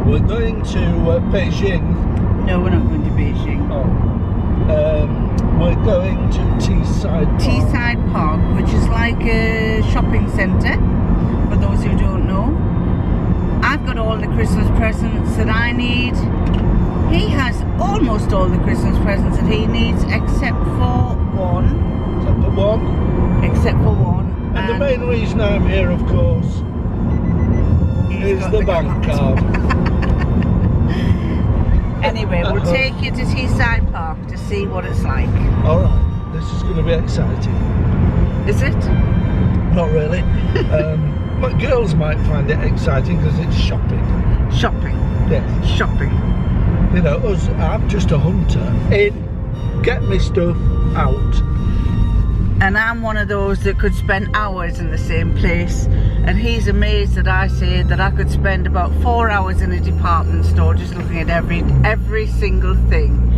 we're going to Beijing. No, we're not going to Beijing. Oh. We're going to Teesside Park, which is like a shopping centre, for those who don't know. I've got all the Christmas presents that I need. He has almost all the Christmas presents that he needs, except for one. Except for one. And the main reason I'm here, of course, is the bank card. Anyway, we'll take you to Teesside Park to see what it's like. Alright, this is going to be exciting. Is it? Not really. But girls might find it exciting because it's shopping. Shopping. Yes. Shopping. You know, I'm just a hunter. In, get me stuff, out. And I'm one of those that could spend hours in the same place, and he's amazed that I say that I could spend about 4 hours in a department store just looking at every single thing.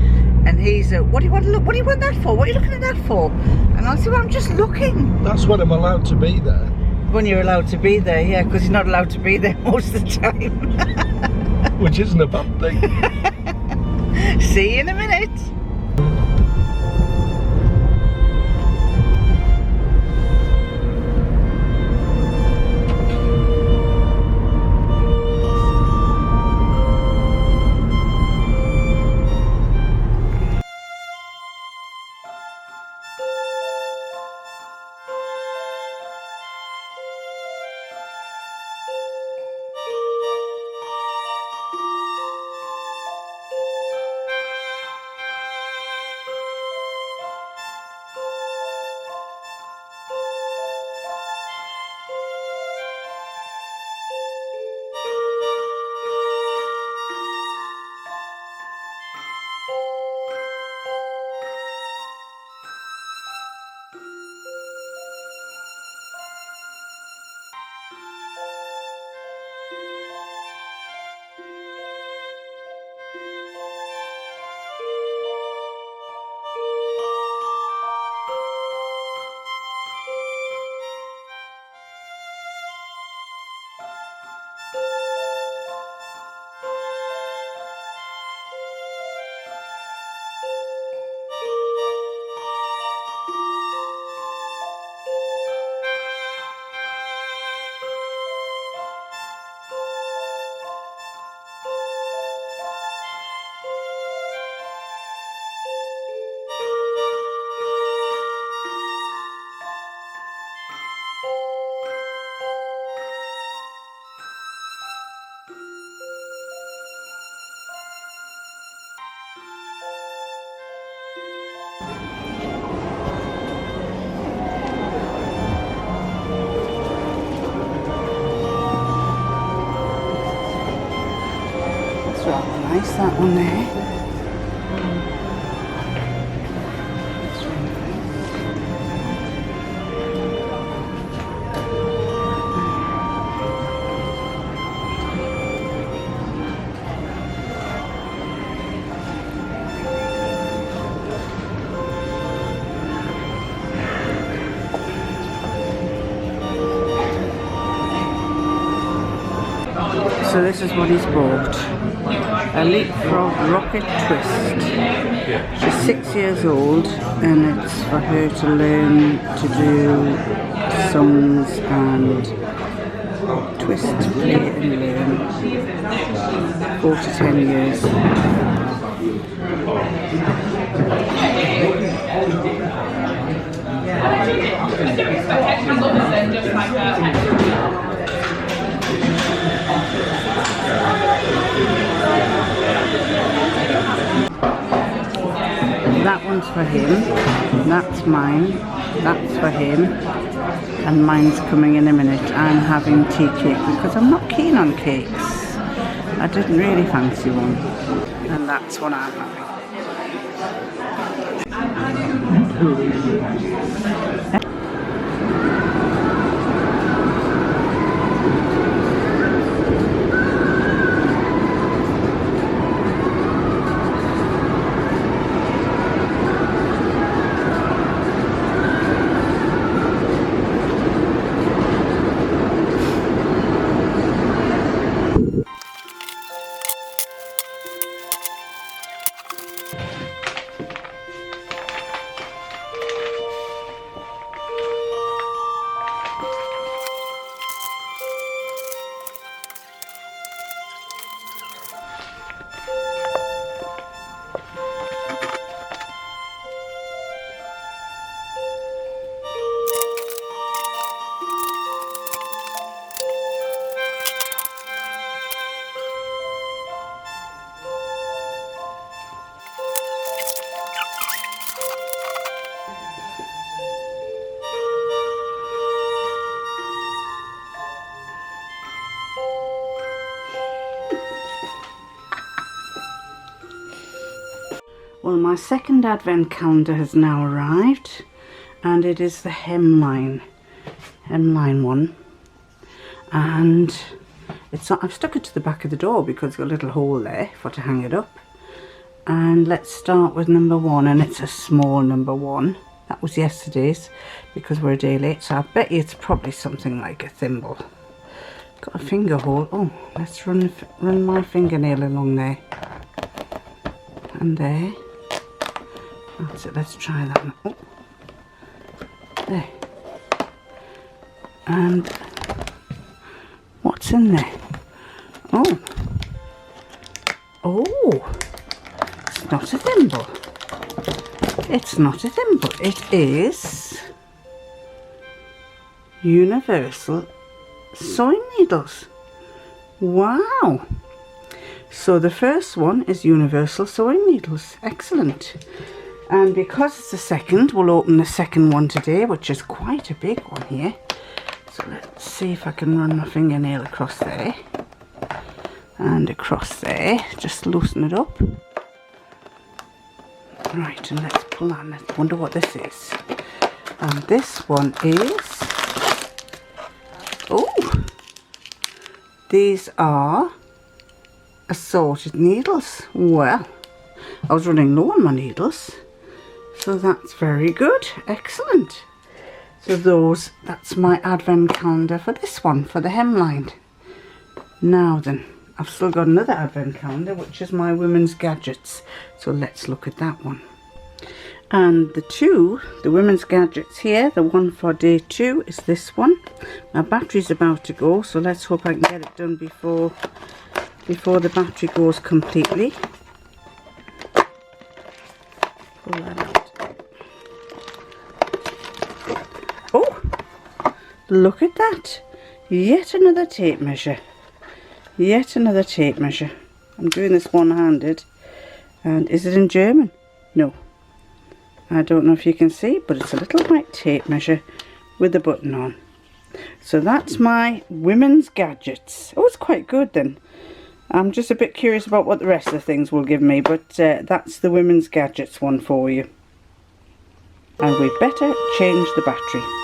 And he's what do you want to look? What do you want that for? What are you looking at that for? And I'll say, well, I'm just looking. That's when I'm allowed to be there. When you're allowed to be there, yeah, because you're not allowed to be there most of the time. Which isn't a bad thing. See you in a minute. Nice, that one there. So this is what he's bought. A leapfrog rocket twist. She's 6 years old, and it's for her to learn to do songs and twist, play and learn. 4 to 10 years. That one's for him, that's mine, that's for him, and mine's coming in a minute. I'm having tea cake because I'm not keen on cakes. I didn't really fancy one, and that's what I'm having. Well, my second advent calendar has now arrived, and it is the hemline one, and I've stuck it to the back of the door because it's got a little hole there for to hang it up. And let's start with number 1, and it's a small number 1. That was yesterday's because we're a day late, so I bet you it's probably something like a thimble. Got a finger hole. Oh, let's run my fingernail along there and there. That's it. Let's try that one. Oh, there. And what's in there? Oh, it's not a thimble. It's not a thimble. It is universal sewing needles. Wow. So the first one is universal sewing needles. Excellent. And because it's the second, we'll open the second one today, which is quite a big one here. So let's see if I can run my fingernail across there and across there. Just loosen it up. Right, and let's pull on. Let's wonder what this is. And this one is, oh, these are assorted needles. Well, I was running low on my needles, so that's very good. Excellent. So that's my advent calendar for this one, for the hemline. Now then, I've still got another advent calendar, which is my women's gadgets. So let's look at that one. And the women's gadgets here, the one for day 2 is this one. My battery's about to go, so let's hope I can get it done before the battery goes completely. Pull that out. Oh, look at that. Yet another tape measure. Yet another tape measure. I'm doing this one-handed. And is it in German? No. I don't know if you can see, but it's a little white tape measure with a button on. So that's my women's gadgets. Oh, it's quite good then. I'm just a bit curious about what the rest of the things will give me, but that's the women's gadgets one for you. And we better change the battery.